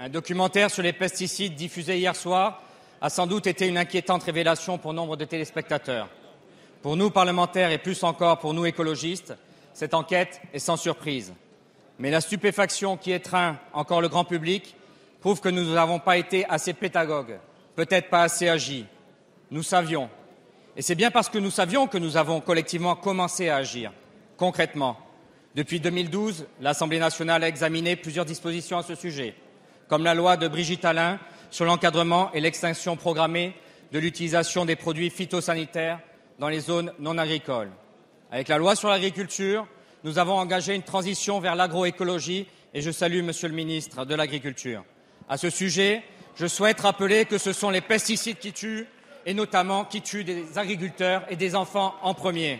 Un documentaire sur les pesticides diffusé hier soir a sans doute été une inquiétante révélation pour nombre de téléspectateurs. Pour nous, parlementaires, et plus encore pour nous, écologistes, cette enquête est sans surprise. Mais la stupéfaction qui étreint encore le grand public prouve que nous n'avons pas été assez pédagogues, peut-être pas assez agis. Nous savions. Et c'est bien parce que nous savions que nous avons collectivement commencé à agir, concrètement. Depuis 2012, l'Assemblée nationale a examiné plusieurs dispositions à ce sujet, comme la loi de Brigitte Allain sur l'encadrement et l'extinction programmée de l'utilisation des produits phytosanitaires dans les zones non agricoles. Avec la loi sur l'agriculture, nous avons engagé une transition vers l'agroécologie et je salue Monsieur le ministre de l'Agriculture. À ce sujet, je souhaite rappeler que ce sont les pesticides qui tuent et notamment qui tuent des agriculteurs et des enfants en premier.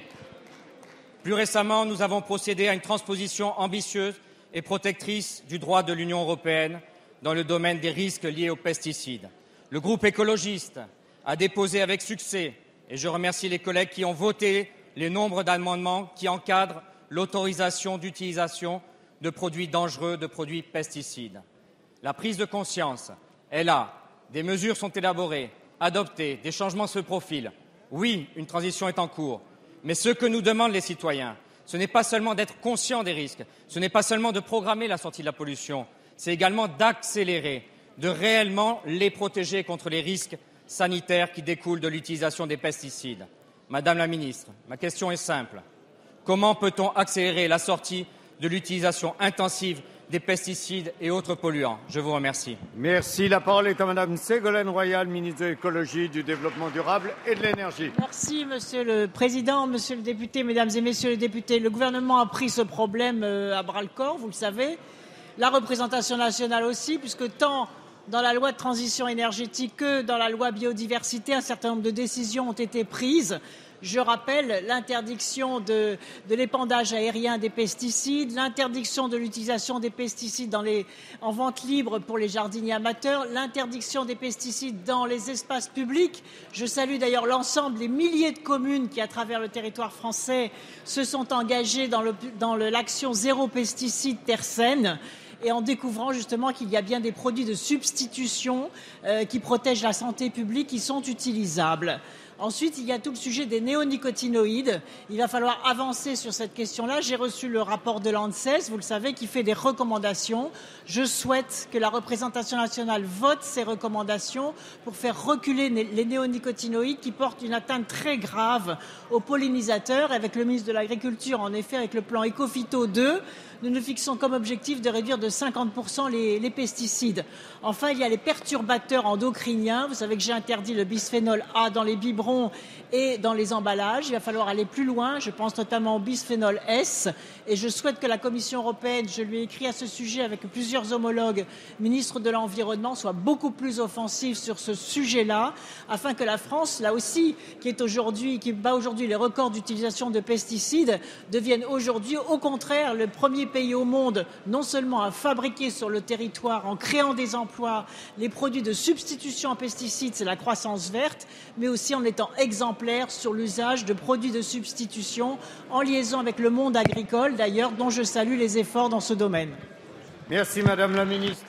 Plus récemment, nous avons procédé à une transposition ambitieuse et protectrice du droit de l'Union européenne dans le domaine des risques liés aux pesticides. Le groupe écologiste a déposé avec succès, et je remercie les collègues qui ont voté les nombres d'amendements qui encadrent l'autorisation d'utilisation de produits dangereux, de produits pesticides. La prise de conscience est là, des mesures sont élaborées, adoptées, des changements se profilent. Oui, une transition est en cours, mais ce que nous demandent les citoyens, ce n'est pas seulement d'être conscient des risques, ce n'est pas seulement de programmer la sortie de la pollution, c'est également d'accélérer, de réellement les protéger contre les risques sanitaires qui découlent de l'utilisation des pesticides. Madame la ministre, ma question est simple. Comment peut-on accélérer la sortie de l'utilisation intensive des pesticides et autres polluants? Je vous remercie. Merci. La parole est à Madame Ségolène Royal, ministre de l'Écologie, du Développement durable et de l'Énergie. Merci, Monsieur le Président, Monsieur le député, Mesdames et Messieurs les députés. Le gouvernement a pris ce problème à bras-le-corps, vous le savez. La représentation nationale aussi, puisque tant dans la loi de transition énergétique que dans la loi biodiversité, un certain nombre de décisions ont été prises. Je rappelle l'interdiction de l'épandage aérien des pesticides, l'interdiction de l'utilisation des pesticides en vente libre pour les jardiniers amateurs, l'interdiction des pesticides dans les espaces publics. Je salue d'ailleurs l'ensemble des milliers de communes qui, à travers le territoire français, se sont engagées dans l'action zéro pesticide terre saine. Et en découvrant justement qu'il y a bien des produits de substitution qui protègent la santé publique, qui sont utilisables. Ensuite, il y a tout le sujet des néonicotinoïdes. Il va falloir avancer sur cette question-là. J'ai reçu le rapport de l'ANSES, vous le savez, qui fait des recommandations. Je souhaite que la représentation nationale vote ces recommandations pour faire reculer les néonicotinoïdes qui portent une atteinte très grave aux pollinisateurs. Avec le ministre de l'Agriculture, en effet, avec le plan Ecophyto 2, nous nous fixons comme objectif de réduire de 50% les pesticides. Enfin, il y a les perturbateurs endocriniens. Vous savez que j'ai interdit le bisphénol A dans les biberons et dans les emballages. Il va falloir aller plus loin. Je pense notamment au bisphénol S. Et je souhaite que la Commission européenne, je lui ai écrit à ce sujet avec plusieurs homologues ministres de l'Environnement, soit beaucoup plus offensive sur ce sujet-là, afin que la France, là aussi, qui bat aujourd'hui les records d'utilisation de pesticides, devienne aujourd'hui, au contraire, le premier pays au monde, non seulement à fabriquer sur le territoire, en créant des emplois, les produits de substitution en pesticides, c'est la croissance verte, mais aussi en étant exemplaire sur l'usage de produits de substitution, en liaison avec le monde agricole, d'ailleurs, dont je salue les efforts dans ce domaine. Merci Madame la ministre.